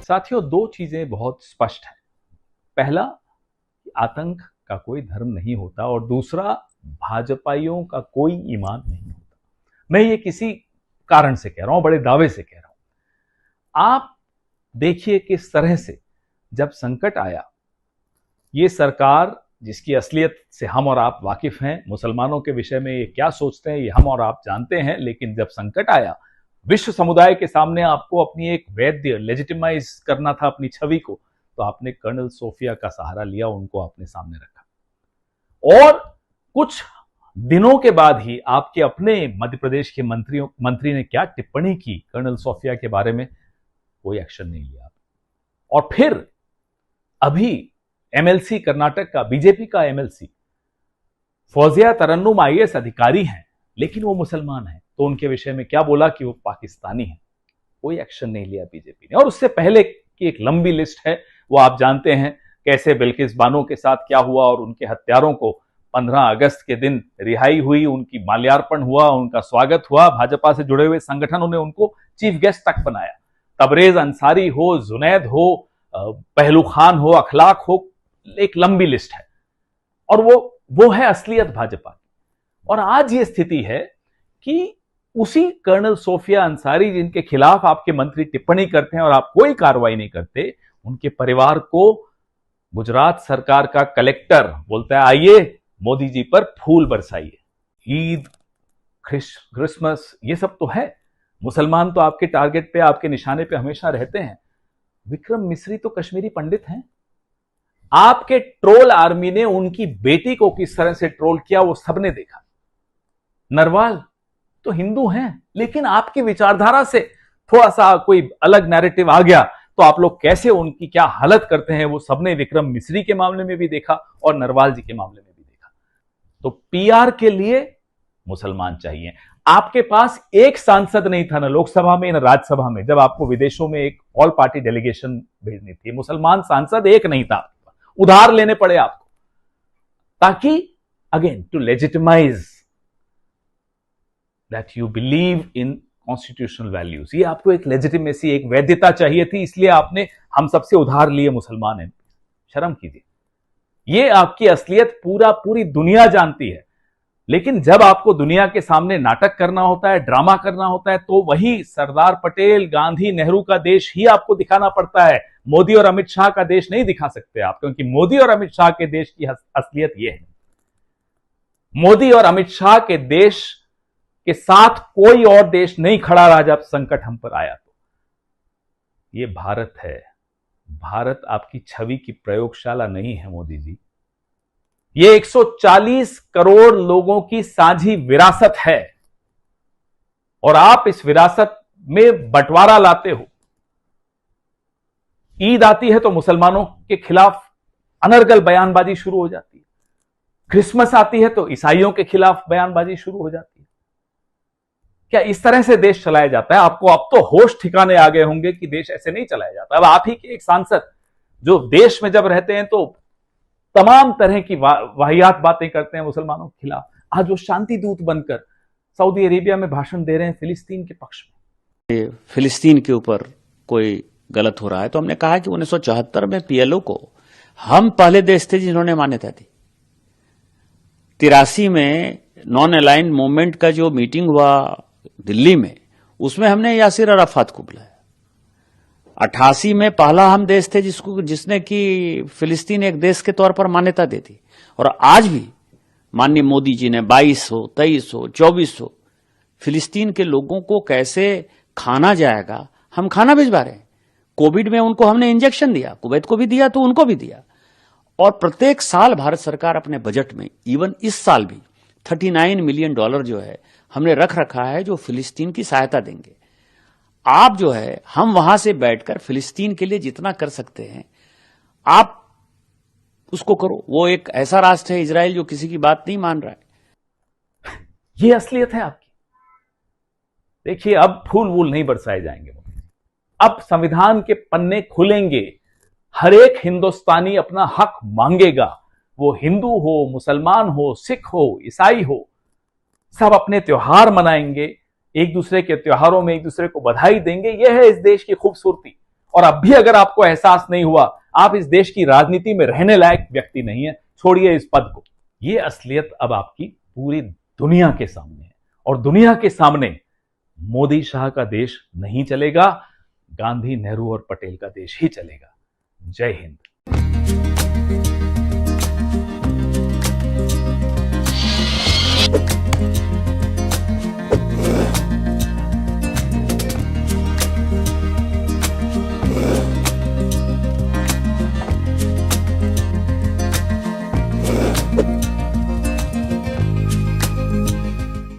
साथियों, दो चीजें बहुत स्पष्ट हैं। पहला, आतंक का कोई धर्म नहीं होता, और दूसरा, भाजपाइयों का कोई ईमान नहीं होता। मैं ये किसी कारण से कह रहा हूं, बड़े दावे से कह रहा हूं। आप देखिए किस तरह से जब संकट आया, ये सरकार जिसकी असलियत से हम और आप वाकिफ हैं, मुसलमानों के विषय में ये क्या सोचते हैं ये हम और आप जानते हैं, लेकिन जब संकट आया, विश्व समुदाय के सामने आपको अपनी एक वैद्य लेजिटिमाइज करना था अपनी छवि को, तो आपने कर्नल सोफिया का सहारा लिया, उनको आपने सामने रखा। और कुछ दिनों के बाद ही आपके अपने मध्य प्रदेश के मंत्री ने क्या टिप्पणी की कर्नल सोफिया के बारे में, कोई एक्शन नहीं लिया। और फिर अभी एमएलसी कर्नाटक का, बीजेपी का एमएलसी फौजिया तरन्नुम आईएएस अधिकारी हैं, लेकिन वो मुसलमान हैं, तो उनके विषय में क्या बोला कि वो पाकिस्तानी हैं। कोई एक्शन नहीं लिया बीजेपी ने। और उससे पहले की एक लंबी लिस्ट है, वो आप जानते हैं कैसे बिल्किस बानो के साथ क्या हुआ, और उनके हत्यारों को 15 अगस्त के दिन रिहाई हुई, उनकी माल्यार्पण हुआ, उनका स्वागत हुआ, भाजपा से जुड़े हुए संगठनों ने उनको चीफ गेस्ट तक बनाया। तबरेज अंसारी हो, जुनैद हो, पहलू खान हो, अखलाक हो, एक लंबी लिस्ट है। और वो है असलियत भाजपा की। और आज ये स्थिति है कि उसी कर्नल सोफिया अंसारी जिनके खिलाफ आपके मंत्री टिप्पणी करते हैं और आप कोई कार्रवाई नहीं करते, उनके परिवार को गुजरात सरकार का कलेक्टर बोलता है आइए मोदी जी पर फूल बरसाइए। ईद, क्रिसमस, ये सब तो है, मुसलमान तो आपके टारगेट पे, आपके निशाने पे हमेशा रहते हैं। विक्रम मिस्री तो कश्मीरी पंडित हैं। आपके ट्रोल आर्मी ने उनकी बेटी को किस तरह से ट्रोल किया वो सबने देखा। नरवाल तो हिंदू हैं, लेकिन आपकी विचारधारा से थोड़ा सा कोई अलग नैरेटिव आ गया तो आप लोग कैसे उनकी क्या हालत करते हैं, वो सबने विक्रम मिस्री के मामले में भी देखा और नरवाल जी के मामले में भी देखा। तो पीआर के लिए मुसलमान चाहिए। आपके पास एक सांसद नहीं था, ना लोकसभा में ना राज्यसभा में, जब आपको विदेशों में एक ऑल पार्टी डेलीगेशन भेजनी थी, मुसलमान सांसद एक नहीं था। उधार लेने पड़े आपको, ताकि again to legitimise that you believe in constitutional values. ये आपको एक लेजिटिमेसी, एक वैधता चाहिए थी, इसलिए आपने हम सबसे उधार लिए मुसलमान हैं। शर्म कीजिए, ये आपकी असलियत पूरी दुनिया जानती है। लेकिन जब आपको दुनिया के सामने नाटक करना होता है, ड्रामा करना होता है, तो वही सरदार पटेल, गांधी, नेहरू का देश ही आपको दिखाना पड़ता है। मोदी और अमित शाह का देश नहीं दिखा सकते आप, क्योंकि मोदी और अमित शाह के देश की असलियत यह है। मोदी और अमित शाह के देश के साथ कोई और देश नहीं खड़ा रहा जब संकट हम पर आया। तो ये भारत है। भारत आपकी छवि की प्रयोगशाला नहीं है मोदी जी। ये 140 करोड़ लोगों की साझी विरासत है, और आप इस विरासत में बंटवारा लाते हो। ईद आती है तो मुसलमानों के खिलाफ अनर्गल बयानबाजी शुरू हो जाती है। क्रिसमस आती है तो ईसाइयों के खिलाफ बयानबाजी शुरू हो जाती है। क्या इस तरह से देश चलाया जाता है? आपको अब तो होश ठिकाने आ गए होंगे कि देश ऐसे नहीं चलाया जाता। अब आप ही के एक सांसद जो देश में जब रहते हैं तो तमाम तरह की वाहियात बातें करते हैं मुसलमानों के खिलाफ, आज वो शांति दूत बनकर सऊदी अरेबिया में भाषण दे रहे हैं फिलिस्तीन के पक्ष में। फिलिस्तीन के ऊपर कोई गलत हो रहा है तो हमने कहा कि 1974 में पीएलओ को हम पहले देश थे जिन्होंने मान्यता दी। 83 में नॉन अलाइंड मूवमेंट का जो मीटिंग हुआ दिल्ली में, उसमें हमने यासिर अराफात को बुलाया। 88 में पहला हम देश थे जिसने कि फिलिस्तीन एक देश के तौर पर मान्यता दे दी। और आज भी माननीय मोदी जी ने 22 हो, 23 हो, 24 हो, फिलिस्तीन के लोगों को कैसे खाना जाएगा, हम खाना भिजवा रहे हैं। कोविड में उनको हमने इंजेक्शन दिया, कुवैत को भी दिया तो उनको भी दिया। और प्रत्येक साल भारत सरकार अपने बजट में, इवन इस साल भी, $39 मिलियन जो है हमने रख रखा है जो फिलिस्तीन की सहायता देंगे। आप जो है, हम वहां से बैठकर फिलिस्तीन के लिए जितना कर सकते हैं आप उसको करो। वो एक ऐसा राष्ट्र है इजराइल जो किसी की बात नहीं मान रहा है। ये असलियत है आपकी। देखिए, अब फूल वूल नहीं बरसाए जाएंगे, अब संविधान के पन्ने खुलेंगे। हर एक हिंदुस्तानी अपना हक मांगेगा, वो हिंदू हो, मुसलमान हो, सिख हो, ईसाई हो, सब अपने त्योहार मनाएंगे, एक दूसरे के त्योहारों में एक दूसरे को बधाई देंगे। यह है इस देश की खूबसूरती। और अब भी अगर आपको एहसास नहीं हुआ, आप इस देश की राजनीति में रहने लायक व्यक्ति नहीं है, छोड़िए इस पद को। ये असलियत अब आपकी पूरी दुनिया के सामने है, और दुनिया के सामने मोदी शाह का देश नहीं चलेगा, गांधी, नेहरू और पटेल का देश ही चलेगा। जय हिंद।